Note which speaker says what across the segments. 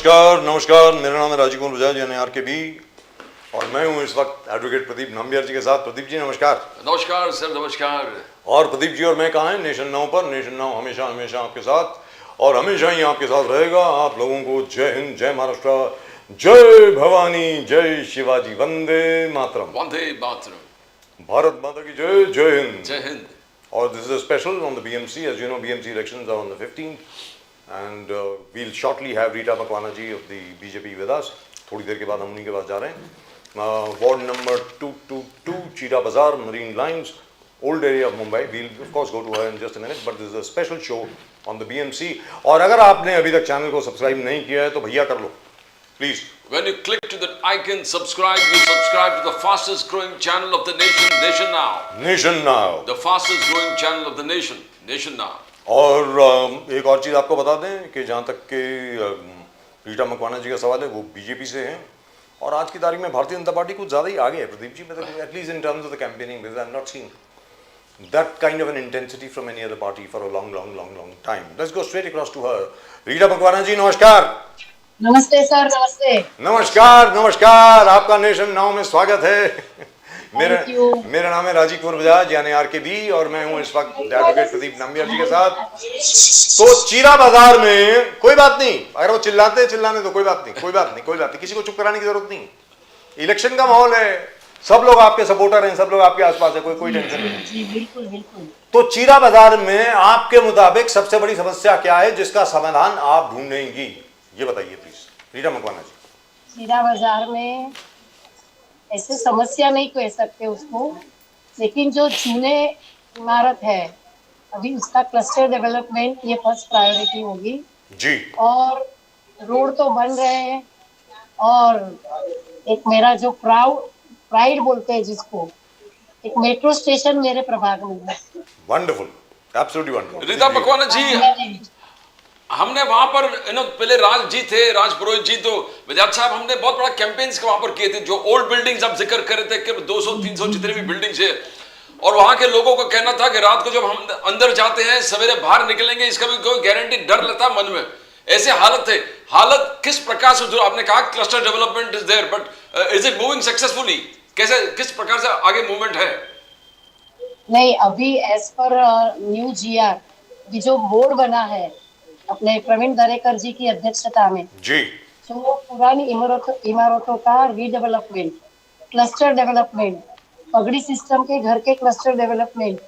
Speaker 1: नमस्कार नमस्कार, मेरा नाम है राजीव कुमार बजाज यानी आरकेबी और मैं हूं इस वक्त एडवोकेट प्रदीप नंबियार जी के साथ। प्रदीप जी नमस्कार।
Speaker 2: नमस्कार सर, नमस्कार।
Speaker 1: और प्रदीप जी और मैं कहाँ हैं? नेशन नाउ पर। नेशन नाउ हमेशा हमेशा आपके साथ और हमेशा ही आपके साथ रहेगा। आप लोगों को जय हिंद, जय महाराष्ट्र, जय भवानी, जय शिवाजी, वंदे मातरम।
Speaker 2: वंदे मातरम।
Speaker 1: भारत माता की जय, जय हिंद,
Speaker 2: जय हिंद।
Speaker 1: और this is a special on the BMC. As you know, BMC elections are on the 15th, and we'll shortly have Rita Makwana ji of the BJP with us. थोड़ी देर के बाद हम उन्हीं के पास जा रहे हैं। वार्ड नंबर 222, चीरा बाजार, Marine Lines, old area of Mumbai. We'll of course go to her in just a minute, but this is a special show on the BMC. और अगर आपने अभी तक चैनल को सब्सक्राइब नहीं किया है तो भैया कर लो, please.
Speaker 2: When you click to that icon, subscribe, you subscribe to the fastest growing channel of the nation, Nation Now.
Speaker 1: Nation Now.
Speaker 2: The fastest growing channel of the nation, Nation Now.
Speaker 1: और एक और चीज़ आपको बता दें कि जहाँ तक कि रीटा मकवाना जी का सवाल है, वो बीजेपी से हैं और आज की तारीख में भारतीय जनता पार्टी कुछ ज़्यादा ही आगे है प्रदीप जी, मतलब at least in terms of the campaigning, because I am not seen that kind of an intensity from any other party for a long time. Let's go straight across to her. Rita Makwana ji नमस्कार।
Speaker 3: नमस्ते sir, नमस्ते।
Speaker 1: नमस्कार नमस्कार, आपका nation now में स्वागत है। मेरा नाम है राजीव कुमार बजाज यानी आरकेबी और मैं हूं इस वक्त एडवोकेट प्रदीप नंबियार जी के साथ। तो चीरा बाजार में कोई बात नहीं, अगर वो चिल्लाने तो कोई बात नहीं, किसी को चुप कराने की जरूरत नहीं। इलेक्शन का माहौल है, सब लोग आपके सपोर्टर हैं, सब लोग आपके आसपास है, कोई टेंशन नहीं।
Speaker 3: जी बिल्कुल बिल्कुल।
Speaker 1: तो चीरा बाजार में आपके मुताबिक सबसे बड़ी समस्या क्या है जिसका समाधान आप ढूंढेंगी, ये बताइए प्लीज रीटा मकवाना जी।
Speaker 3: चीरा बाजार में ऐसे समस्या नहीं कह सकते उसको, लेकिन जो जूने इमारत है अभी उसका क्लस्टर डेवलपमेंट ये फर्स्ट प्रायोरिटी होगी
Speaker 1: जी।
Speaker 3: और रोड तो बन रहे हैं और एक मेरा जो प्राइड बोलते हैं जिसको, एक मेट्रो स्टेशन मेरे प्रभाग में है।
Speaker 1: Wonderful, absolutely wonderful.
Speaker 2: Rita Makwana ji, हमने वहां पर पहले राज जी थे, राज पुरोहित जी, तो बजाज साहब हमने बहुत बड़ा कैंपेन्स वहां पर किए थे। जो ओल्ड बिल्डिंग्स आप जिक्र कर रहे थे कि 200-300 जितने भी बिल्डिंग्स है, और वहां के लोगों का कहना था कि रात को जब हम अंदर जाते हैं सवेरे बाहर निकलेंगे इसका भी कोई गारंटी, डर लगता मन में, ऐसे हालत थे। हालत किस प्रकार से, जो आपने कहा cluster development is there, but is it moving successfully? कैसे, किस प्रकार से आगे मूवमेंट है?
Speaker 3: नहीं, अभी एज पर न्यू जीआर जो बोर्ड बना है अपने प्रवीण दरेकर जी की अध्यक्षता में
Speaker 1: जी,
Speaker 3: जो पुरानी इमारतों का रीडेवलपमेंट, क्लस्टर डेवलपमेंट, पगड़ी सिस्टम के घर के क्लस्टर डेवलपमेंट,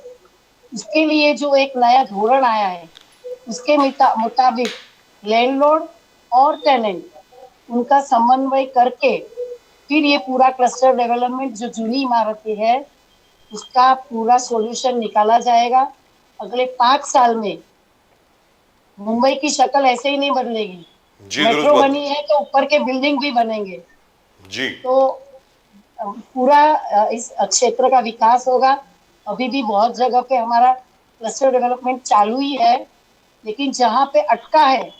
Speaker 3: उसके लिए जो एक नया धोरण आया है उसके मुताबिक लैंडलॉर्ड और टेनेंट उनका समन्वय करके फिर ये पूरा क्लस्टर डेवलपमेंट जो जूनी इमारतें है उसका पूरा सॉल्यूशन निकाला जाएगा। अगले 5 साल में मुंबई की शक्ल ऐसे ही नहीं बदलेगी। मेट्रो बनी है तो ऊपर के बिल्डिंग भी बनेंगे
Speaker 1: जी।
Speaker 3: तो पूरा इस क्षेत्र का विकास होगा। अभी भी बहुत जगह पे हमारा क्लस्टर डेवलपमेंट चालू ही है, लेकिन जहाँ पे अटका है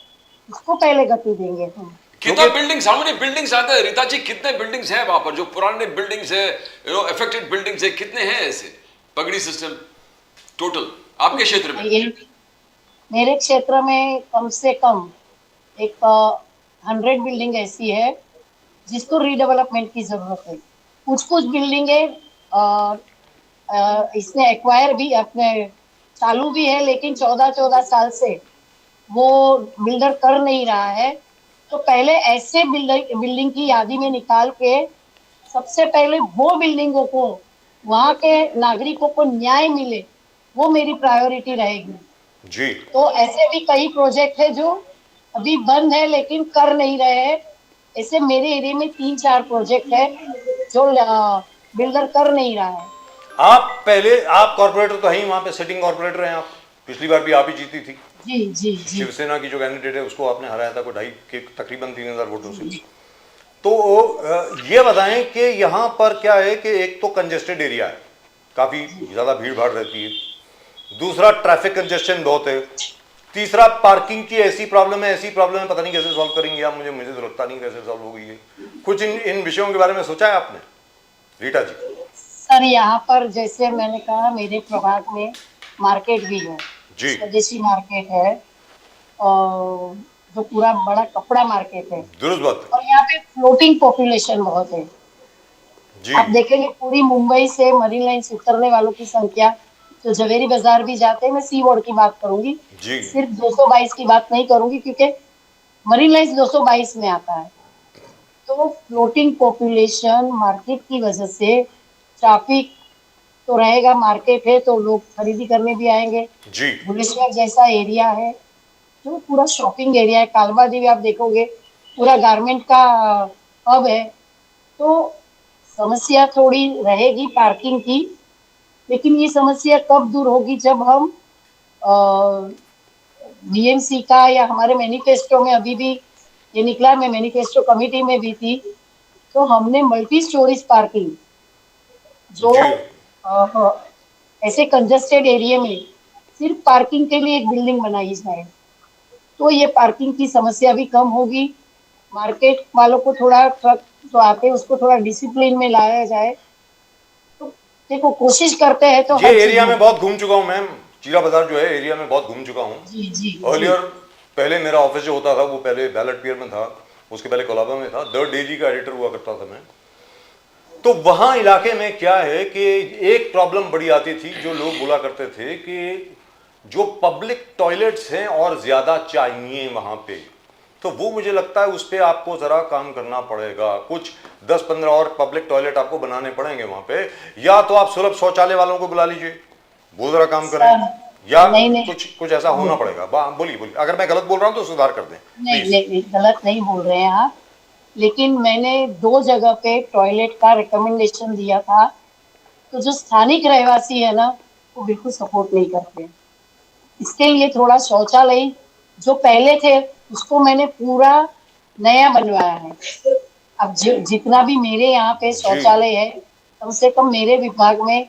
Speaker 3: उसको पहले गति देंगे।
Speaker 2: कितना बिल्डिंग्स, हाउ मेनी बिल्डिंग्स आते हैं रीता जी? कितने बिल्डिंग्स हैं वहां पर, जो पुराने बिल्डिंग्स है, अफेक्टेड बिल्डिंग्स है, कितने हैं ऐसे पगड़ी सिस्टम टोटल आपके क्षेत्र में?
Speaker 3: मेरे क्षेत्र में कम से कम एक 100 बिल्डिंग ऐसी है जिसको रीडेवलपमेंट की जरूरत है। कुछ बिल्डिंग है इसने एक्वायर भी अपने चालू भी है, लेकिन 14 साल से वो बिल्डर कर नहीं रहा है। तो पहले ऐसे बिल्डिंग की यादी में निकाल के सबसे पहले वो बिल्डिंगों को, वहाँ के नागरिकों को न्याय मिले, वो मेरी प्रायोरिटी रहेगी
Speaker 1: जी।
Speaker 3: तो ऐसे भी कई प्रोजेक्ट है जो अभी बंद है लेकिन कर नहीं रहे हैं। ऐसे मेरे एरिया में 3-4 प्रोजेक्ट है जो बिल्डर कर नहीं रहा है।
Speaker 1: आप कॉर्पोरेटर तो हैं, वहाँ पे सिटिंग कॉर्पोरेटर हैं आप, पिछली बार भी आप ही जीती थी।
Speaker 3: जी।
Speaker 1: शिवसेना की जो कैंडिडेट है उसको आपने हराया था कोई तकरीबन 3000 वोटों से। तो ये बताएं कि यहाँ पर क्या है कि एक तो कंजेस्टेड एरिया है, काफी ज्यादा भीड़ भाड़ रहती है, दूसरा ट्रैफिक कंजेशन बहुत है, तीसरा पार्किंग की ऐसी प्रॉब्लम है, पता नहीं कैसे सॉल्व करेंगे आप, मुझे तो लगता नहीं कैसे सॉल्व होगी ये। कुछ इन विषयों के बारे में सोचा है आपने रीटा जी?
Speaker 3: सर यहाँ पर जैसे मैंने कहा मेरे प्रभाग में मार्केट भी है, स्वदेशी मार्केट है और जो पूरा बड़ा कपड़ा मार्केट है,
Speaker 1: दुरुस्त बात
Speaker 3: और यहाँ पे फ्लोटिंग पॉपुलेशन बहुत है।
Speaker 1: है। जी
Speaker 3: आप देखेंगे पूरी मुंबई से मरीन लाइन से उतरने वालों की संख्या, जो जवेरी बाजार भी जाते हैं, मैं सी वार्ड की बात करूंगी,
Speaker 1: जी
Speaker 3: सिर्फ 222 की बात नहीं करूंगी क्योंकि मरीन लाइन 222 में आता है। तो फ्लोटिंग पॉपुलेशन मार्केट की वजह से ट्रैफिक तो रहेगा, मार्केट है तो लोग खरीदी करने भी आएंगे।
Speaker 1: जी
Speaker 3: भुवनेश्वर जैसा एरिया है जो पूरा शॉपिंग एरिया है, कालबाजी भी आप देखोगे पूरा गारमेंट का हब है। तो समस्या थोड़ी रहेगी पार्किंग की, लेकिन ये समस्या कब दूर होगी जब हम बीएमसी का या हमारे मैनिफेस्टो में अभी भी ये निकला, मैं मैनिफेस्टो कमेटी में भी थी, तो हमने मल्टी स्टोरीज पार्किंग जो
Speaker 1: जी
Speaker 3: ऐसे कंजस्टेड एरिया में सिर्फ पार्किंग के लिए एक बिल्डिंग बनाई जाए, तो ये पार्किंग की समस्या भी कम होगी। मार्केट वालों को थोड़ा, ट्रक जो आते हैं उसको थोड़ा डिसिप्लिन में लाया जाए। तो देखो कोशिश करते हैं तो
Speaker 1: ये
Speaker 3: हर
Speaker 1: एरिया
Speaker 3: चीज
Speaker 1: में बहुत घूम चुका हूँ मैम, चीरा बाजार जो है एरिया में बहुत घूम चुका हूँ।
Speaker 3: जी जी जी
Speaker 1: अर्लियर पहले मेरा ऑफिस जो होता था वो पहले बैलेट पियर में था, उसके पहले कोलाबा में था, द डेली का एडिटर हुआ करता था मैं। तो वहां इलाके में क्या है कि एक प्रॉब्लम बड़ी आती थी, जो लोग बोला करते थे कि जो पब्लिक टॉयलेट्स हैं और ज्यादा चाहिए वहां पे, तो वो मुझे लगता है उस पर आपको जरा काम करना पड़ेगा। कुछ 10-15 और पब्लिक टॉयलेट आपको बनाने पड़ेंगे वहां पे, या तो आप सुलभ शौचालय वालों को बुला लीजिए, वो जरा काम करें, या
Speaker 3: नहीं नहीं
Speaker 1: कुछ कुछ ऐसा होना पड़ेगा। बोलिए बोलिए, अगर मैं गलत बोल रहा हूं तो सुधार कर दें
Speaker 3: नहीं
Speaker 1: प्लीज।
Speaker 3: नहीं नहीं, गलत नहीं बोल रहे हैं आप, लेकिन मैंने 2 जगह पे टॉयलेट का रिकमेंडेशन दिया था, तो जो स्थानिक रहवासी है ना वो बिल्कुल सपोर्ट नहीं करते हैं। इसके लिए थोड़ा शौचालय जो पहले थे उसको मैंने पूरा नया बनवाया है। अब जितना भी मेरे यहाँ पे
Speaker 1: जी
Speaker 3: शौचालय है, कम से कम मेरे विभाग में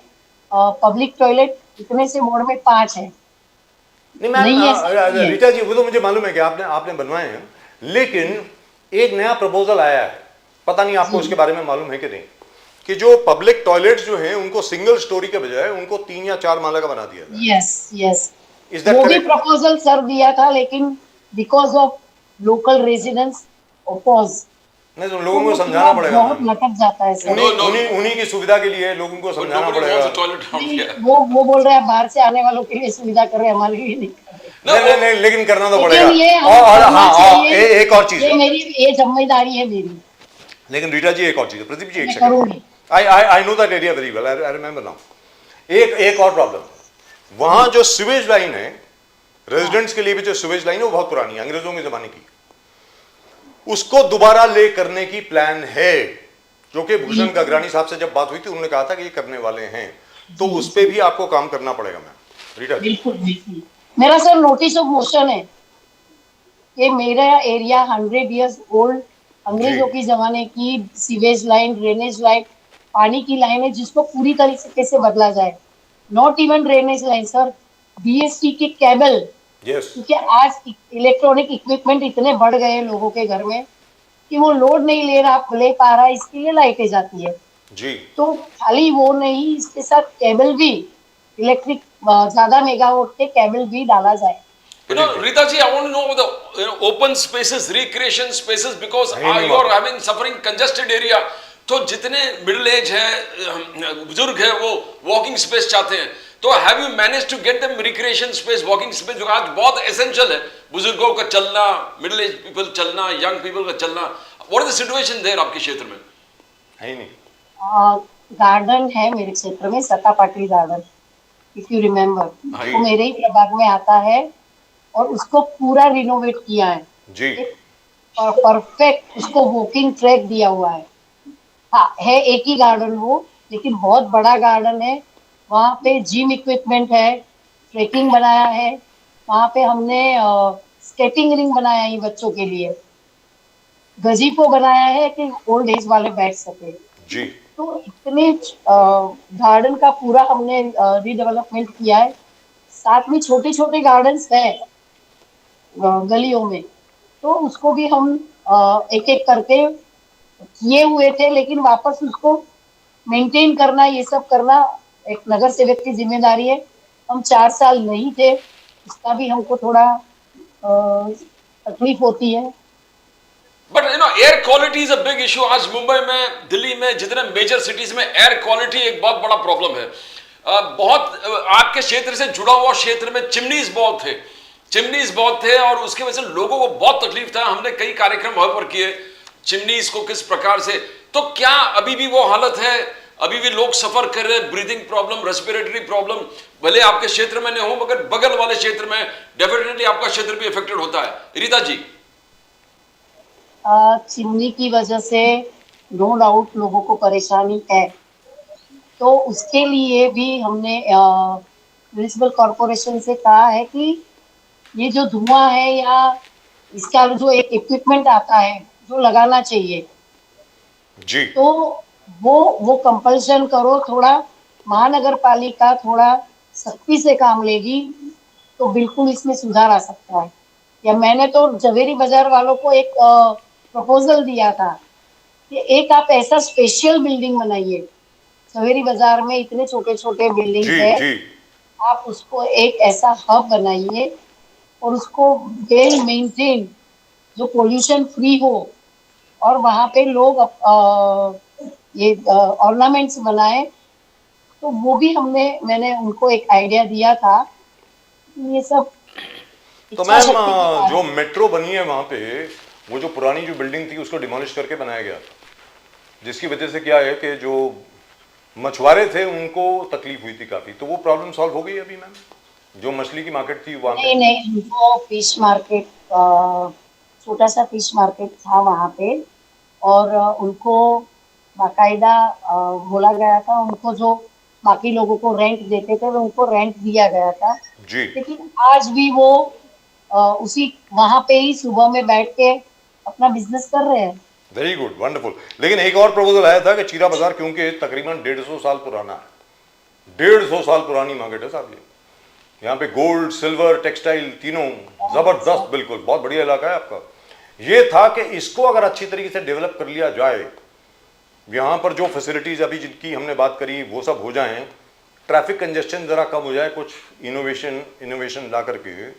Speaker 3: पब्लिक टॉयलेट इतने से मोड़ में 5 है।
Speaker 1: नहीं मैम,
Speaker 3: नहीं ऐसा नहीं है।
Speaker 1: रीटा जी वो तो मुझे मालूम है कि आपने आपने बनवाए हैं, लेकिन एक नया प्रपोजल आया है, पता नहीं आपको उसके बारे में मालूम है कि नहीं, कि जो पब्लिक टॉयलेट्स जो हैं उनको सिंगल स्टोरी के बजाय उनको 3 या 4 माला का बना दिया जाए।
Speaker 3: यस यस,
Speaker 1: इज दैट
Speaker 3: वो भी
Speaker 1: करेक्ट?
Speaker 3: प्रपोजल सर दिया था, लेकिन because of local residents oppose,
Speaker 1: नहीं तो
Speaker 3: तो
Speaker 1: लोगों
Speaker 3: वो
Speaker 1: को
Speaker 3: थोड़ा
Speaker 1: समझाना पड़ेगा
Speaker 3: बहुत
Speaker 1: मैम,
Speaker 3: लटक जाता है सर।
Speaker 1: उन्हीं
Speaker 2: No, no.
Speaker 1: उन्हीं उन्हीं की सुविधा के लिए लोगों को समझाना
Speaker 2: Nobody
Speaker 1: पड़ेगा।
Speaker 2: wants a toilet around
Speaker 3: नहीं,
Speaker 2: here.
Speaker 3: वो बोल रहे हैं बाहर से आने वालों के लिए सुविधा कर रहे हैं, हमारे लिए नहीं कर रहे।
Speaker 2: No,
Speaker 1: नहीं नहीं नहीं, लेकिन करना तो
Speaker 3: लेकिन
Speaker 1: पड़ेगा।
Speaker 3: ये हम
Speaker 1: और
Speaker 3: करना
Speaker 1: हाँ,
Speaker 3: चाहिए,
Speaker 1: एक और चीज
Speaker 3: ये
Speaker 1: है,
Speaker 3: मेरी ये जिम्मेदारी है मेरी,
Speaker 1: लेकिन रीटा जी एक और चीज है, प्रदीप जी एक
Speaker 3: मैं
Speaker 1: सेकंड,
Speaker 3: करूंगी।
Speaker 1: I I I know that area very well, I remember now. एक और प्रॉब्लम, वहां जो सीवेज लाइन है, रेजिडेंट्स के लिए भी जो सीवेज लाइन है वो बहुत पुरानी है, अंग्रेजों के जमाने की, उसको दोबारा ले करने की प्लान है, जो कि भूषण गगरानी साहब से जब बात हुई थी उन्होंने कहा था कि ये करने वाले हैं, तो उस पर भी आपको काम करना पड़ेगा मैम। रीटा जी
Speaker 3: बिल्कुल बिल्कुल, मेरा सर नोटिस ऑफ मोशन है कि मेरा एरिया 100 इयर्स ओल्ड अंग्रेजों की जमाने की सीवेज लाइन, ड्रेनेज लाइन, पानी की लाइन है जिसको पूरी तरीके से बदला जाए। Not even drainage line sir, BST के केबल,
Speaker 1: यस
Speaker 3: क्योंकि आज इलेक्ट्रॉनिक इक्विपमेंट इतने बढ़ गए हैं लोगों के घर में कि वो लोड नहीं ले पा रहा, इसके लिए लाइटें जाती है।
Speaker 1: जी
Speaker 3: तो खाली वो नहीं, इसके साथ केबल भी, इलेक्ट्रिक ज्यादा मेगावाट के केबल भी डाला जाए।
Speaker 2: You know, Rita ji, I want to know about the open spaces, recreation spaces, because
Speaker 1: नहीं,
Speaker 2: you are having suffering congested area. तो जितने मिडिल एज है, बुजुर्ग है, वो वॉकिंग स्पेस चाहते हैं, तो have you manage to get them recreation space, walking space, जो आज बहुत एसेंशियल है, बुजुर्गों का चलना, मिडिल एज पीपल चलना, यंग पीपल का चलना। What is the situation there आपके क्षेत्र में?
Speaker 1: है ही नहीं।
Speaker 3: गार्डन है मेरे क्षेत्र में, सता Patil garden, if you remember,
Speaker 1: हाँ,
Speaker 3: वो मेरे ही प्रभाग में आता है और उसको पूरा रिनोवेट किया है
Speaker 1: जी
Speaker 3: और परफेक्ट उसको वॉकिंग ट्रैक दिया हुआ है। हाँ है एक ही गार्डन वो, लेकिन बहुत बड़ा गार्डन है। वहाँ पे जिम इक्विपमेंट है, ट्रेकिंग बनाया है, वहाँ पे हमने स्केटिंग रिंग बनाया है बच्चों के लिए, गजीबो बनाया है कि ओल्ड एज वाले बैठ सके।
Speaker 1: जी
Speaker 3: तो इतने गार्डन का पूरा हमने रीडेवलपमेंट किया है। साथ में छोटे छोटे गार्डन्स है गलियों में, तो उसको भी हम एक एक करके किए हुए थे, लेकिन वापस उसको मेंटेन करना, ये सब करना एक नगर सेवक की जिम्मेदारी है। हम 4 साल नहीं थे, इसका भी हमको थोड़ा तकलीफ होती है।
Speaker 2: But air quality is a big issue. आज मुंबई में, दिल्ली में, जितने मेजर सिटीज में एयर क्वालिटी एक बहुत बड़ा प्रॉब्लम है। आपके क्षेत्र से जुड़ा हुआ क्षेत्र में चिमनीज बहुत थे और उसकी वजह से लोगों को बहुत तकलीफ था। हमने कई कार्यक्रम वहां पर किए, चिमनीज को किस प्रकार से। तो क्या अभी भी वो हालत है? अभी भी लोग सफर कर रहे हैं, ब्रीदिंग प्रॉब्लम, रेस्पिरेटरी प्रॉब्लम, भले आपके क्षेत्र में नहीं हो मगर बगल वाले क्षेत्र में डेफिनेटली आपका क्षेत्र भी इफेक्टेड होता है। रीता जी,
Speaker 3: चिमनी की वजह से नो डाउट लोगों को परेशानी है, तो उसके लिए भी हमने म्युनिसिपल कॉरपोरेशन से कहा है कि ये जो धुआं है या इसका जो एक इक्विपमेंट आता है जो लगाना चाहिए,
Speaker 1: जी
Speaker 3: तो वो कंपल्शन करो। थोड़ा महानगर पालिका थोड़ा सख्ती से काम लेगी तो बिल्कुल इसमें सुधार आ सकता है। या मैंने तो जवेरी बाजार वालों को एक प्रपोजल दिया था कि एक आप ऐसा स्पेशल बिल्डिंग बनाइए, जवेरी बाजार में इतने छोटे छोटे बिल्डिंग्स
Speaker 1: जी
Speaker 3: है,
Speaker 1: जी
Speaker 3: आप उसको एक ऐसा हब बनाइए और उसको वेल मेंटेन, जो पोल्यूशन फ्री हो, और वहां पे लोग ये ऑर्नामेंट्स बनाए। तो वो भी मैंने उनको एक आइडिया दिया था। ये सब
Speaker 1: तो
Speaker 3: इच्छा
Speaker 1: मैम
Speaker 3: शक्ति की बात
Speaker 1: जो
Speaker 3: है।
Speaker 1: मेट्रो बनी है वहां पे, वो जो पुरानी जो बिल्डिंग थी उसको डिमोलिश करके बनाया गया था, जिसकी वजह से क्या है कि जो मछुआरे थे उनको तकलीफ हुई थी काफी। तो वो प्रॉब्लम सॉल्व हो गई अभी मैम? जो मछली की मार्केट थी वहां पे?
Speaker 3: नहीं नहीं, उनको फिश मार्केट, छोटा सा फिश मार्केट था वहां पे, और उनको बाकायदा बोला गया था, उनको जो बाकी लोगों को रेंट देते थे तो उनको रेंट दिया गया था।
Speaker 1: जी
Speaker 3: लेकिन आज भी वो उसी वहां पे ही सुबह में बैठ के अपना बिजनेस कर रहे हैं।
Speaker 1: Very good, wonderful. लेकिन एक और प्रपोजल आया था कि चीरा बाजार, क्योंकि तकरीबन 150 साल पुराना है, 150 साल पुरानी मार्केट है साहब ये। यहाँ पे गोल्ड, सिल्वर, टेक्सटाइल तीनों जबरदस्त, बिल्कुल बहुत बढ़िया इलाका है आपका। ये था कि इसको अगर अच्छी तरीके से डेवलप कर लिया जाए, यहाँ पर जो फैसिलिटीज अभी जिनकी हमने बात करी वो सब हो जाएं, ट्रैफिक कंजेस्शन जरा कम हो जाए, कुछ इनोवेशन ला करके,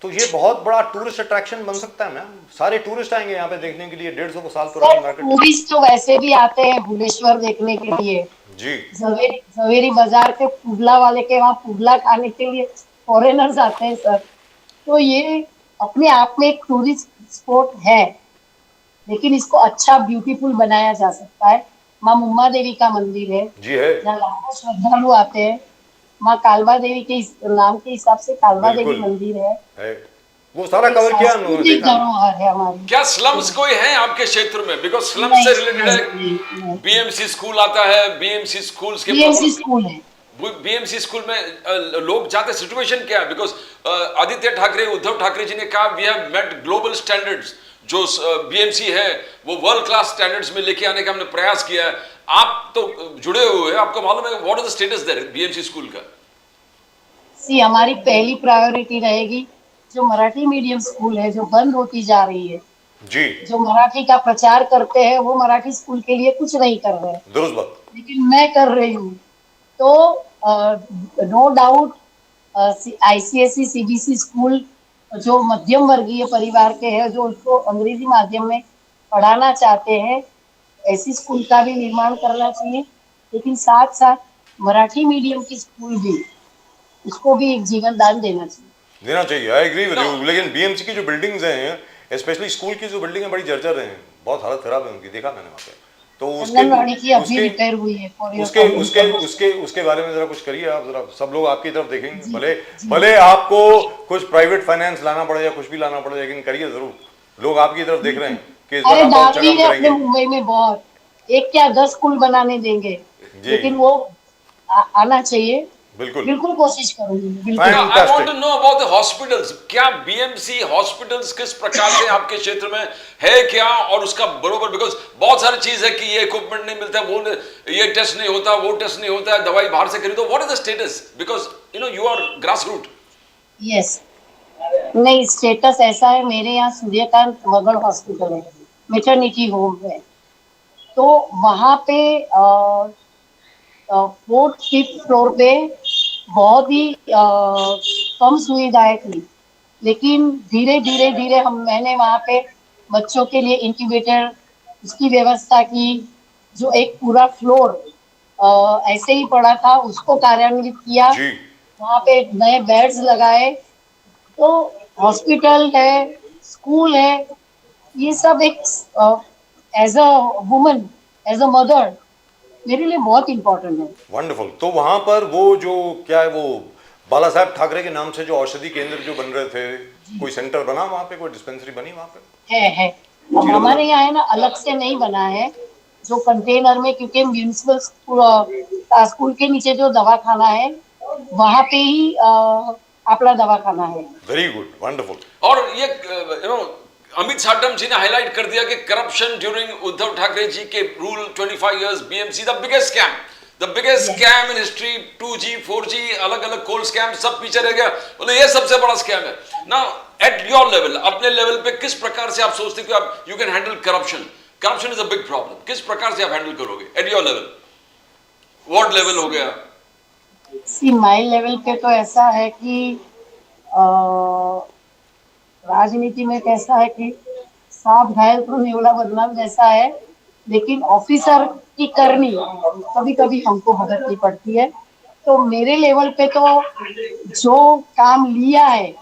Speaker 1: तो ये बहुत बड़ा टूरिस्ट अट्रैक्शन बन सकता है मैम। सारे टूरिस्ट आएंगे यहाँ पे देखने के लिए 150 साल पुरानी मार्केट।
Speaker 3: टूरिस्ट तो वैसे भी आते हैं भुवनेश्वर देखने के लिए।
Speaker 1: जी
Speaker 3: जवेरी बाजार के पुडला वाले के वहाँ पुडला खाने के लिए फॉरेनर्स आते हैं सर। तो ये अपने आप में एक टूरिस्ट स्पॉट है, लेकिन इसको अच्छा ब्यूटीफुल बनाया जा सकता है। माँ मुम्मा देवी का मंदिर है
Speaker 1: जी है,
Speaker 3: जहाँ लाखों श्रद्धालु आते हैं। माँ कालबा देवी के नाम के हिसाब से कालबा देवी
Speaker 1: बिल्कुल
Speaker 3: मंदिर है।
Speaker 1: है। वो सारा कवर किया उन्होंने,
Speaker 3: सांस्कृतिक
Speaker 1: देखा।
Speaker 3: धरोहर है हमारी।
Speaker 2: क्या स्लम्स कोई है आपके क्षेत्र में? बिकॉज स्लम्स
Speaker 3: नहीं,
Speaker 2: से रिलेटेड
Speaker 3: नहीं,
Speaker 2: है,
Speaker 3: नहीं।
Speaker 2: बीएमसी स्कूल आता है, बीएमसी स्कूल्स के
Speaker 3: बीएमसी स्कूल है।
Speaker 2: बीएमसी स्कूल में लोग जाते, सिचुएशन क्या है? बिकॉज आदित्य ठाकरे, उद्धव ठाकरे जी ने कहा we have met global standards. जो बीएमसी है वो वर्ल्ड क्लास स्टैंडर्ड्स में लेके आने का हमने प्रयास किया है। आप तो जुड़े हुए हैं, आपको मालूम है what is the status there BMC school का?
Speaker 3: सी हमारी पहली प्रायोरिटी रहेगी जो मराठी मीडियम स्कूल है जो बंद होती जा रही है।
Speaker 1: जी
Speaker 3: जो मराठी का प्रचार करते हैं वो मराठी स्कूल के लिए कुछ नहीं कर रहे हैं,
Speaker 1: दुरुस्त बात।
Speaker 3: लेकिन मैं कर रही हूँ। तो no doubt ICSE CBSE school जो मध्यम वर्गीय परिवार के हैं, जो उसको अंग्रेजी माध्यम में पढ़ाना चाहते हैं, ऐसी स्कूल का भी निर्माण करना चाहिए। लेकिन साथ साथ मराठी मीडियम की स्कूल भी, उसको भी एक जीवन दान देना चाहिए।
Speaker 1: देना चाहिए, I agree with
Speaker 2: No.
Speaker 1: You. लेकिन बीएमसी की जो बिल्डिंग्स हैं, स्पेशली स्कूल की जो बिल्डिंग है, बड़ी जर्जर हैं, बहुत हालत खराब है उनकी, देखा मैंने वहाँ पे। तो
Speaker 3: आंगनवाड़ी की अभी
Speaker 1: उसके
Speaker 3: रिपेयर हुई है for your
Speaker 1: उसके उसके
Speaker 3: information।
Speaker 1: उसके उसके बारे में जरा कुछ करिए आप, जरा सब लोग आपकी तरफ देखेंगे। भले
Speaker 3: जी।
Speaker 1: भले आपको कुछ प्राइवेट फाइनेंस लाना पड़े या कुछ भी लाना पड़े, लेकिन करिए जरूर। लोग आपकी तरफ देख रहे हैं कि इस बार
Speaker 3: अरे
Speaker 1: आप बहुत
Speaker 3: दावी
Speaker 1: चकम
Speaker 3: है अपने
Speaker 1: करेंगे।
Speaker 3: मुंबई में बहुत, एक क्या 10 स्कूल बनाने देंगे,
Speaker 1: जी।
Speaker 3: लेकिन वो आना चाहिए।
Speaker 1: बिल्कुल
Speaker 3: बिल्कुल कोशिश करूंगी, बिल्कुल।
Speaker 1: Fine.
Speaker 2: I want to know about the hospitals. क्या बीएमसी हॉस्पिटल्स किस प्रकार से आपके क्षेत्र में है क्या, और उसका बरोबर, बिकॉज बहुत सारी चीज है कि ये इक्विपमेंट नहीं मिलता, वो ये टेस्ट नहीं होता, वो टेस्ट नहीं होता है, दवाई बाहर से खरीदो। What is the status? Because you are grass root.
Speaker 3: Yes, नहीं स्टेटस ऐसा है, मेरे यहाँ सूर्यकांत वगड़ हॉस्पिटल है, मेटर्निटी होम है। तो वहाँ पे 4th 5th फ्लोर पे बहुत ही कम सुविधाएं थी। लेकिन धीरे धीरे धीरे मैंने वहाँ पे बच्चों के लिए इंक्यूबेटर उसकी व्यवस्था की। जो एक पूरा फ्लोर ऐसे ही पड़ा था उसको कार्यान्वित किया।
Speaker 1: जी
Speaker 3: वहाँ पे नए बेड्स लगाए। तो हॉस्पिटल है, स्कूल है, ये सब एक as a woman, as a mother मेरे लिए बहुत इम्पोर्टेंट है।
Speaker 1: वंडरफुल। तो वहां पर वो जो क्या है वो बाला साहब ठाकरे के नाम से जो औषधि केंद्र जो बन रहे थे, कोई सेंटर बना वहां पे, कोई डिस्पेंसरी बनी वहां पे?
Speaker 3: है। अब
Speaker 1: जी
Speaker 3: हमारे
Speaker 1: मतलब
Speaker 3: यहाँ है ना अलग से नहीं बना है, जो कंटेनर में, क्योंकि म्यूनिसिपल स्कूल के नीचे जो दवाखाना है वहां पे ही अपना दवाखाना है।
Speaker 1: Very good, wonderful.
Speaker 2: और ये अमित साटम जी ने हाईलाइट कर दिया कि करप्शन ड्यूरिंग उद्धव ठाकरे जी के rule 25 years BMC the biggest scam in history. 2G 4G अलग अलग कोल स्कैम सब पीछे रह गया, बोले ये सबसे बड़ा स्कैम है ना। एट योर लेवल, अपने लेवल पे किस प्रकार से आप सोचते हो कि आप you can handle corruption? Corruption is a big problem, किस प्रकार से आप हैंडल करोगे at your level? Ward level हो गया।
Speaker 3: सी माई लेवल पे तो ऐसा है कि अ, राजनीति में कैसा है कि सांप घायल तो नेवला बदनाम जैसा है, लेकिन ऑफिसर की करनी कभी कभी हमको भुगतनी पड़ती है। तो मेरे लेवल पे तो जो काम लिया है,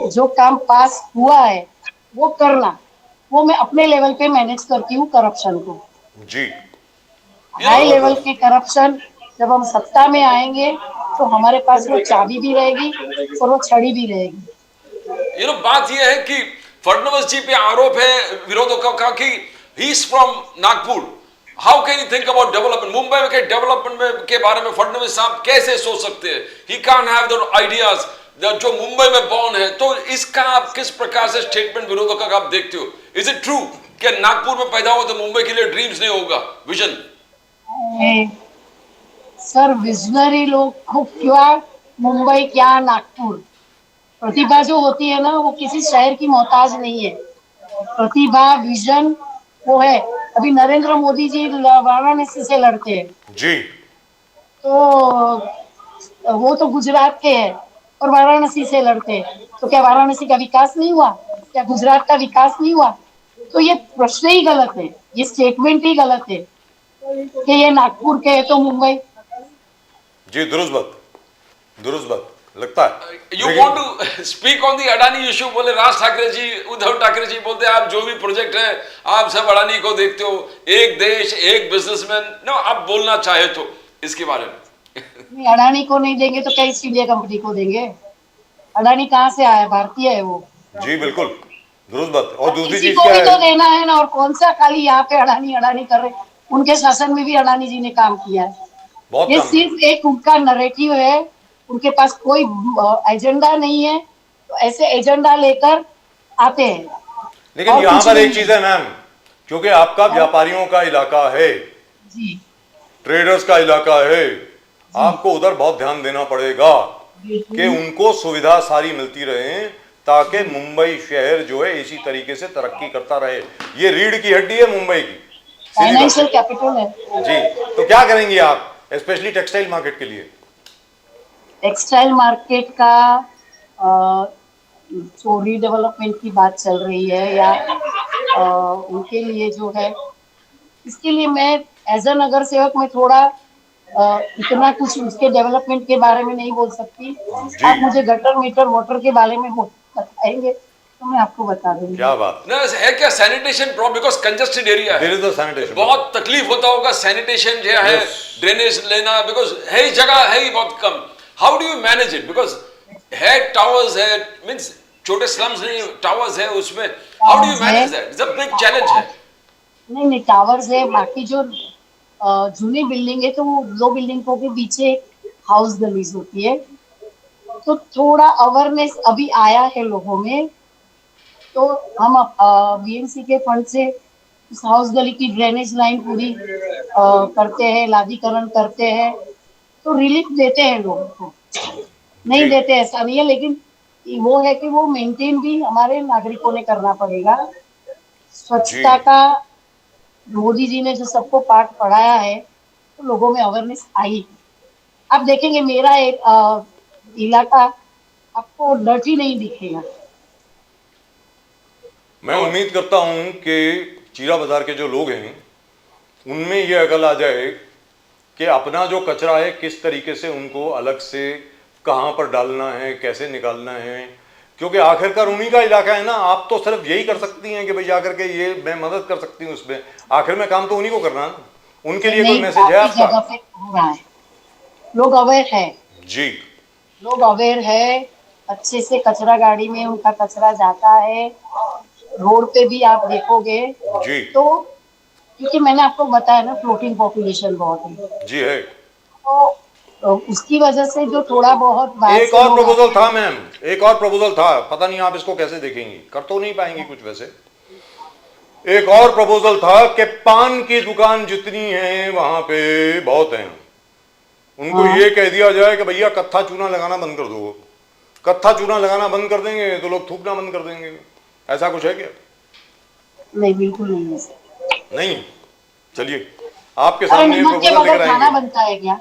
Speaker 3: जो काम पास हुआ है वो करना, वो मैं अपने लेवल पे मैनेज करती हूँ करप्शन को।
Speaker 1: जी
Speaker 2: यू नो
Speaker 3: हाई लेवल के करप्शन जब हम सत्ता में आएंगे तो हमारे पास वो चाबी भी रहेगी और वो छड़ी भी रहेगी।
Speaker 2: बात यह है कि फडणवीस जी पे आरोप है विरोधकों का कि he is from Nagpur. How can you think about development? Mumbai में के डेवलपमेंट में के बारे में फडणवीस साहब कैसे सोच सकते हैं? He can't have the ideas जो मुंबई में बॉर्न है। तो इसका आप किस प्रकार से स्टेटमेंट विरोधकों का आप देखते हो? इज इट ट्रू कि नागपुर में पैदा हो तो मुंबई के लिए ड्रीम्स नहीं होगा, विजन?
Speaker 3: सर विजनरी लोग को क्या मुंबई क्या नागपुर, प्रतिभा जो होती है ना वो किसी शहर की मोहताज नहीं है। प्रतिभा विजन वो है। अभी नरेंद्र मोदी जी वाराणसी से लड़ते हैं,
Speaker 1: जी
Speaker 3: तो वो तो गुजरात के हैं और वाराणसी से लड़ते हैं, तो क्या वाराणसी का विकास नहीं हुआ? क्या गुजरात का विकास नहीं हुआ? तो ये प्रश्न ही गलत है, ये स्टेटमेंट ही गलत है कि ये नागपुर के है तो मुंबई।
Speaker 1: जी, दुरुस्त बात लगता है।
Speaker 2: यू
Speaker 1: लेकिन
Speaker 2: want to speak on the Adani issue? बोले राज ठाकरे जी, उद्धव ठाकरे जी बोलते हैं आप जो भी प्रोजेक्ट है आप सब अडानी को देखते हो, एक देश एक बिजनेसमैन। नो, आप बोलना चाहे तो इसके बारे में।
Speaker 3: नहीं, अडानी को नहीं देंगे तो क्या ईस्ट इंडिया कंपनी को देंगे? अडानी कहाँ से आया? भारतीय है वो।
Speaker 1: जी बिल्कुल, दुरुस्त बात। और दूसरी
Speaker 3: किसी
Speaker 1: चीज
Speaker 3: को
Speaker 1: क्या
Speaker 3: भी
Speaker 1: है?
Speaker 3: तो देना है ना, और कौन सा खाली यहाँ पे अडानी अडानी कर रहे? उनके शासन में भी अडानी जी ने काम किया है।
Speaker 1: बहुत
Speaker 3: ये
Speaker 1: काम किया।
Speaker 3: सिर्फ एक उनका नरेटिव है, उनके पास कोई एजेंडा नहीं है, तो ऐसे एजेंडा लेकर आते हैं
Speaker 1: लेकिन
Speaker 3: और
Speaker 1: यहां
Speaker 3: कुछ
Speaker 1: पर
Speaker 3: नहीं
Speaker 1: एक चीज
Speaker 3: है।
Speaker 1: है मैम, क्योंकि आपका व्यापारियों का इलाका है,
Speaker 3: जी
Speaker 1: ट्रेडर्स का इलाका है,
Speaker 3: जी
Speaker 1: आपको उधर बहुत ध्यान देना पड़ेगा कि
Speaker 3: बिल्कुल।
Speaker 1: उनको सुविधा सारी मिलती रहे, ताकि मुंबई शहर जो है इसी तरीके से तरक्की करता रहे। ये रीढ़ की हड्डी है मुंबई की, सीधी बात
Speaker 3: फाइनेंशियल
Speaker 1: है।
Speaker 3: कैपिटल है।
Speaker 1: जी, तो क्या करेंगी आप स्पेशली टेक्सटाइल मार्केट के लिए?
Speaker 3: टेक्सटाइल मार्केट का जो रीडेवलपमेंट की बात चल रही है या उनके लिए जो है, इसके लिए मैं एज अ नगर सेवक में थोड़ा इतना कुछ उसके डेवलपमेंट के बारे में नहीं बोल सकती।
Speaker 1: जी,
Speaker 3: आप मुझे गटर मीटर वाटर के बारे में बताएंगे तो मैं आपको बता दूंगी।
Speaker 1: क्या बात
Speaker 2: ना है क्या sanitation problem? Because congested area
Speaker 1: है।
Speaker 2: है,
Speaker 1: देयर इज द सैनिटेशन।
Speaker 2: बहुत तकलीफ होता होगा सैनिटेशन जो है,
Speaker 1: Yes.
Speaker 2: ड्रेनेज लेना, बिकॉज है ही जगह है ही बहुत कम। How do you manage it? Because है टावर्स है, मीन्स छोटे स्लम्स नहीं, टावर्स है उसमें। How do you manage that? It's a big challenge है।
Speaker 3: नहीं नहीं, टावर्स है, बाकी जो जूनी बिल्डिंग है तो वो दो बिल्डिंगों के पीछे हाउस गलीज होती है, तो थोड़ा अवेयरनेस अभी आया है लोगों में। तो हम बीएमसी के फंड से उस हाउस गली की ड्रेनेज लाइन पूरी करते हैं, लादीकरण करते हैं, तो रिलीफ देते हैं लोगों को। नहीं
Speaker 1: जी
Speaker 3: देते ऐसा नहीं है, लेकिन वो है कि वो मेंटेन भी हमारे नागरिकों ने करना पड़ेगा।
Speaker 1: जी
Speaker 3: स्वच्छता का मोदी जी ने जो सबको पाठ पढ़ाया है तो लोगों में अवेयरनेस आई। आप देखेंगे मेरा एक इलाका आपको डर्टी नहीं दिखेगा।
Speaker 1: मैं उम्मीद करता हूं कि चीरा बाजार के जो लोग हैं उनमें ये अकल आ जाए कि अपना जो कचरा है किस तरीके से उनको अलग से कहां पर डालना है, कैसे निकालना है, क्योंकि आखिरकार उन्हीं का इलाका है ना। आप तो सिर्फ यही कर सकती हैं कि भाई जाकर के ये मैं मदद कर सकती हूँ उसमें, आखिर में काम तो उन्हीं को करना है ना। उनके लिए कोई
Speaker 3: नहीं,
Speaker 1: मैसेज है
Speaker 3: काफी जगह
Speaker 1: आपका?
Speaker 3: पे हो रहा है, लोग अवेयर है,
Speaker 1: जी
Speaker 3: लोग अवेयर है, अच्छे से कचरा गाड़ी में उनका कचरा जाता है। रोड पे भी आप देखोगे
Speaker 1: जी
Speaker 3: तो, क्योंकि मैंने आपको बताया ना फ्लोटिंग पॉपुलेशन बहुत है,
Speaker 1: जी है।
Speaker 3: तो उसकी वजह से जो थोड़ा बहुत बाहर
Speaker 1: एक
Speaker 3: से
Speaker 1: और
Speaker 3: लोग
Speaker 1: प्रपोजल
Speaker 3: आते
Speaker 1: था
Speaker 3: हैं।
Speaker 1: मैम, एक और प्रपोजल था, पता नहीं आप इसको कैसे देखेंगी, कर तो नहीं पाएंगी कुछ वैसे। एक और प्रपोजल था कि पान की दुकान जितनी है वहां पे बहुत हैं, उनको
Speaker 3: हाँ,
Speaker 1: ये कह दिया जाए कि भैया कत्था चूना लगाना बंद कर दो। कत्था चूना लगाना बंद कर देंगे तो लोग थूकना बंद कर देंगे। ऐसा कुछ है क्या?
Speaker 3: नहीं बिल्कुल नहीं है सर।
Speaker 1: नहीं। चलिए आपके
Speaker 3: अरे
Speaker 1: सामने ये
Speaker 3: नमक के
Speaker 1: प्रपोजल लेकर
Speaker 3: बगैर खाना
Speaker 1: आएंगे।
Speaker 3: बनता है क्या?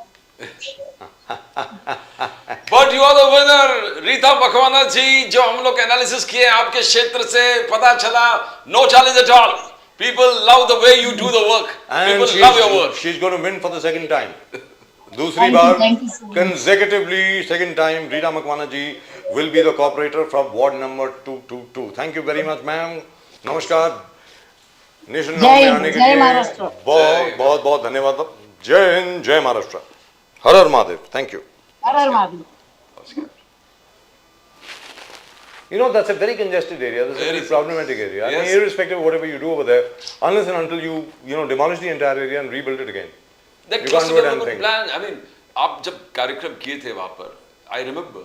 Speaker 2: But you are the winner Rita Makwana ji. जो हम लोग एनालिसिस किए आपके क्षेत्र से पता चला, no challenge at all. People love the way you do the work,
Speaker 1: and
Speaker 2: people love your work.
Speaker 1: She is going to win for the second time. दूसरी बार
Speaker 3: thank you so much.
Speaker 1: consecutively second time Rita Makwana ji will be the cooperator from ward number 222. Thank you very much ma'am. नमस्कार। Nation
Speaker 3: जय
Speaker 1: में
Speaker 3: हिंद,
Speaker 1: आने के
Speaker 3: जय
Speaker 1: लिए
Speaker 3: महाराष्ट्र।
Speaker 1: बहुत बहुत बहुत धन्यवाद। जय हिंद, जय महाराष्ट्र, हर हर महादेव। Thank you.
Speaker 3: हर हर Mahadev.
Speaker 1: You know, that's a very congested area. That's a very problematic area. I mean,
Speaker 2: Yes.
Speaker 1: irrespective of whatever you do over there, unless and until you demolish the entire area and rebuild it again,
Speaker 2: That
Speaker 1: you can't
Speaker 2: cluster
Speaker 1: do
Speaker 2: development
Speaker 1: anything.
Speaker 2: plan, I mean, आप जब कार्यक्रम किए थे वहां पर, I remember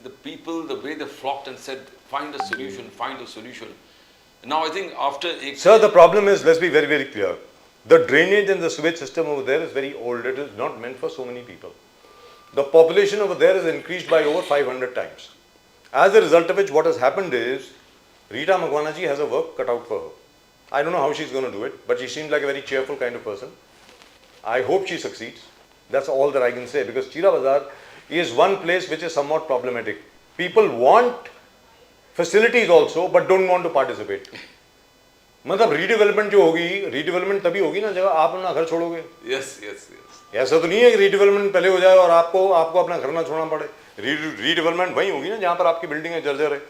Speaker 2: the people, the way they flocked and said, find a solution, find a solution. Now I think after एक
Speaker 1: Sir, the problem is, let's be very, very clear. The drainage and the sewage system over there is very old. It is not meant for so many people. The population over there is increased by over 500 times. As a result of which, what has happened is, Rita Makwana ji has a work cut out for her. I don't know how she's going to do it, but she seems like a very cheerful kind of person. I hope she succeeds. That's all that I can say, because Chira Bazaar is one place which is somewhat problematic. People want facilities also, but don't want to participate. मतलब redevelopment जो होगी, redevelopment तभी होगी ना जब आप अपना घर छोड़ोगे।
Speaker 2: yes, yes, yes.
Speaker 1: ऐसा तो नहीं है कि रीडेवलपमेंट पहले हो जाए और आपको अपना घर ना छोड़ना पड़े। रीडेवलपमेंट वही होगी ना जहाँ पर आपकी बिल्डिंग है जर्जर है।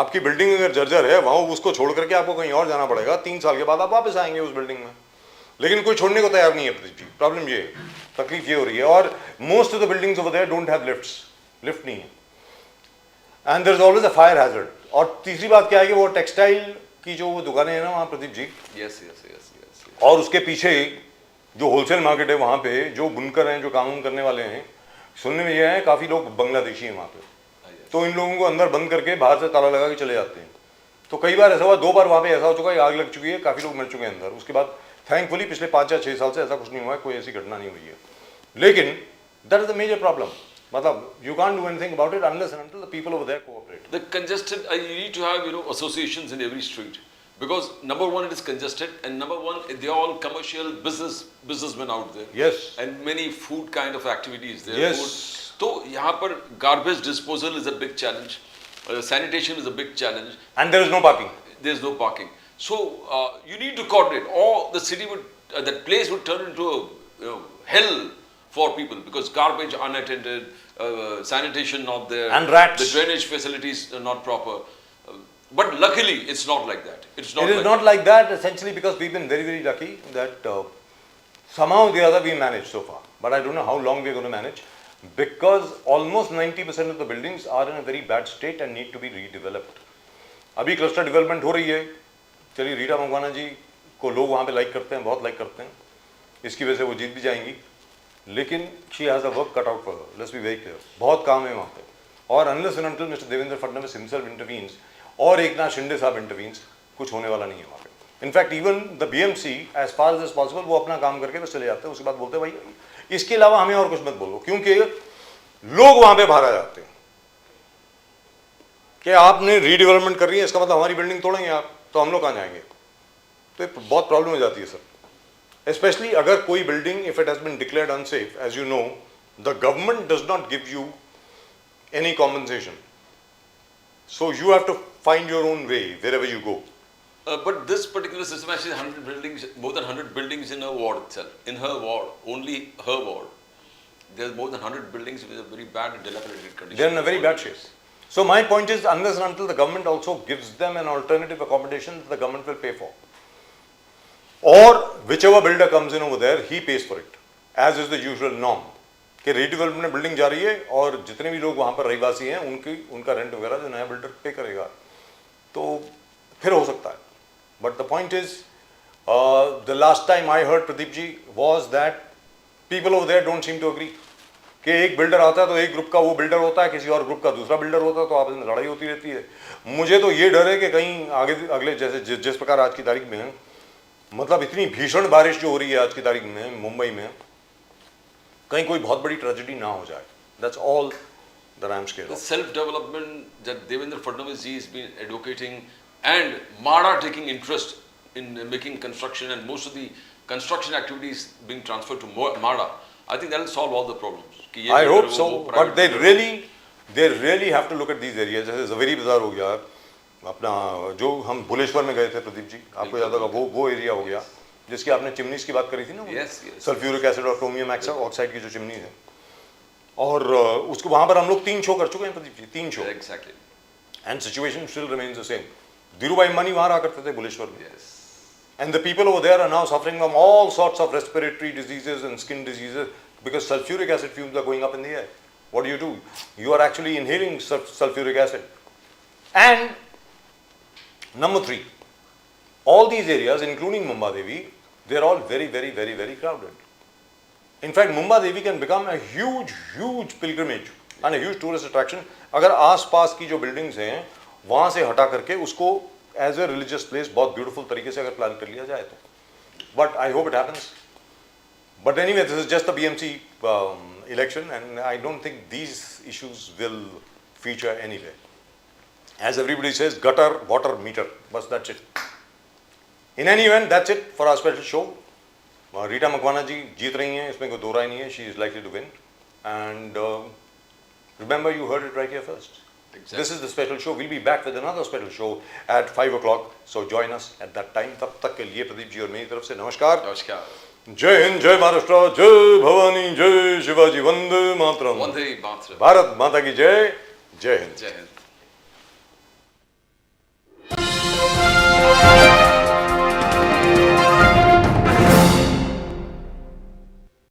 Speaker 1: आपकी बिल्डिंग अगर जर्जर है वहाँ उसको छोड़ करके आपको कहीं और जाना पड़ेगा। 3 साल के बाद आप वापस आएंगे उस बिल्डिंग में, लेकिन कोई छोड़ने को तैयार नहीं है प्रदीप जी। प्रॉब्लम ये है, तकलीफ ये हो रही है। और most of the buildings over there don't have lifts, lift नहीं है, and there is always a fire hazard. और तीसरी बात क्या है कि वो टेक्सटाइल की जो वो दुकानें हैं ना वहाँ Pradeep ji,
Speaker 2: Yes, yes, yes, yes, yes.
Speaker 1: और उसके पीछे जो होलसेल मार्केट है वहाँ पे जो बुनकर हैं, जो काम करने वाले हैं, सुनने में ये है काफ़ी लोग बांग्लादेशी हैं वहाँ पे। तो इन लोगों को अंदर बंद करके बाहर से ताला लगा के चले जाते हैं। तो कई बार ऐसा हुआ, 2 बार वहाँ पे ऐसा हो चुका है, आग लग चुकी है, काफ़ी लोग मर चुके हैं अंदर। उसके बाद थैंकफुली पिछले 5 या 6 साल से ऐसा कुछ नहीं हुआ है, कोई ऐसी घटना नहीं हुई है। लेकिन that is the major problem. मतलब you can't do anything about it unless and until the people over there cooperate.
Speaker 2: The congested, you need to have associations in every street, because number one it is congested, and number one they're all commercial businessmen out there.
Speaker 1: Yes.
Speaker 2: And many food kind of activities there.
Speaker 1: Yes.
Speaker 2: Food. तो यहाँ पर garbage disposal is a big challenge, sanitation is a big challenge.
Speaker 1: And there is no parking.
Speaker 2: There is no parking. So you need to coordinate, or the city would, that place would turn into a hell for people, because garbage unattended, sanitation not there,
Speaker 1: And rats.
Speaker 2: the drainage facilities are not proper. But luckily, it's not like that. It's not.
Speaker 1: It is not like that essentially because we've been very, very lucky that somehow or the other we managed so far. But I don't know how long we're going to manage, because almost 90% of the buildings are in a very bad state and need to be redeveloped. अभी cluster development हो रही है। चलिए, रीटा मकवाना जी को लोग वहाँ पे like करते हैं, बहुत लाइक करते हैं, इसकी वजह से वो जीत भी जाएंगी। लेकिन she has a work cut out for her, let's be very clear. बहुत काम है वहाँ पे, और unless and until mister Devendra Fadnavis himself intervenes और एकनाथ शिंदे साहब इंटरवीन्स, कुछ होने वाला नहीं है वहाँ पे। In fact even the BMC as far as is possible वो अपना काम करके बस चले जाते हैं। उसके बाद बोलते हैं भाई इसके अलावा हमें और कुछ मत बोलो, क्योंकि लोग वहाँ पे बाहर आ जाते हैं कि आपने रीडेवलपमेंट कर रही है, इसका मतलब हमारी बिल्डिंग तोड़ेंगे आप, तो हम लोग कहाँ जाएंगे। तो बहुत प्रॉब्लम हो जाती है सर, especially अगर कोई building, if it has been declared unsafe, as you know, the government does not give you any compensation. So you have to find your own way wherever you go.
Speaker 2: But this particular system actually 100 buildings, more than 100 buildings in her ward itself. In her ward, only her ward. There's more than 100 buildings with a very bad and dilapidated condition.
Speaker 1: They're in a very bad shape. So my point is, unless and until the government also gives them an alternative accommodation, the government will pay for. Or whichever builder comes in over there, he pays for it, as is the usual norm. कि redevelopment में building जा रही है और जितने भी लोग वहाँ पर रहीवासी हैं उनका रेंट वगैरह जो नया बिल्डर पे करेगा, तो फिर हो सकता है. But the point is, the last time I heard Pradeep ji was that people over there don't seem to agree कि एक बिल्डर आता है तो एक ग्रुप का वो बिल्डर होता है, किसी और ग्रुप का दूसरा बिल्डर होता है, तो आपस में लड़ाई होती रहती है. मुझे तो ये डर है कि कहीं आगे अगले जैसे जिस प्रकार आज की तारीख में है, मतलब इतनी भीषण बारिश जो हो रही है आज की तारीख में मुंबई में, कहीं कोई बहुत बड़ी ट्रेजेडी ना हो जाए. That's all that I am scared
Speaker 2: The
Speaker 1: of.
Speaker 2: self-development that Devendra Fadnavis ji has been advocating and MADA taking interest in making construction and most of the construction activities being transferred to MADA, I think that will solve all the problems. कि ये
Speaker 1: I
Speaker 2: builder
Speaker 1: hope
Speaker 2: हो,
Speaker 1: so,
Speaker 2: वो
Speaker 1: but
Speaker 2: private
Speaker 1: they
Speaker 2: builder
Speaker 1: really have to look at these areas. जैसे जवेरी बाजार हो गया, अपना जो हम भुलेश्वर में गए थे प्रदीप जी, आपको याद होगा, वो एरिया हो गया जिसकी आपने चिमनीज की बात करी थी ना.
Speaker 2: Yes, yes.
Speaker 1: सल्फ्यूरिक एसिड और क्रोमियम ऑक्साइड की जो चिमनी है, और उसको वहां पर हम लोग 3 शो कर चुके हैं Pradeep ji, 3 show,
Speaker 2: Exactly.
Speaker 1: And situation still remains the same. Dhirubhai Ambani वहां रहा करते थे भुलेश्वर में,
Speaker 2: Yes.
Speaker 1: and the people over there are now suffering from all sorts of respiratory diseases and skin diseases because sulfuric acid fumes are going up in the air. What do? You are actually inhaling sulfuric acid. And number 3, all these areas, including Mumbai Devi, they are all very, very, very, very crowded. In fact, Mumbai Devi can become a huge, huge pilgrimage and a huge tourist attraction अगर आस-पास की जो buildings हैं वहाँ से हटा करके उसको as a religious place बहुत beautiful तरीके से अगर plan कर लिया जाए तो. But I hope it happens. But anyway, this is just the BMC election, and I don't think these issues will feature anywhere. As everybody says, gutter, water, meter. Bas, that's it. In any event, that's it for our special show. Rita Makwana ji जीत रही हैं, इसमें कोई दो राय नहीं है. She is likely to win. And remember, you heard it right here first.
Speaker 2: Exactly.
Speaker 1: This is the special show. We'll be back with another special show at 5 o'clock. So join us at that time. तब तक के लिए प्रदीप जी और मेरी तरफ से नमस्कार.
Speaker 2: Namaskar.
Speaker 1: जय हिंद, जय महाराष्ट्र, जय भवानी, जय शिवाजी, वंदे मातरम.
Speaker 2: Vande Mataram.
Speaker 1: भारत माता की जय. जय हिंद.
Speaker 2: Jai Hind.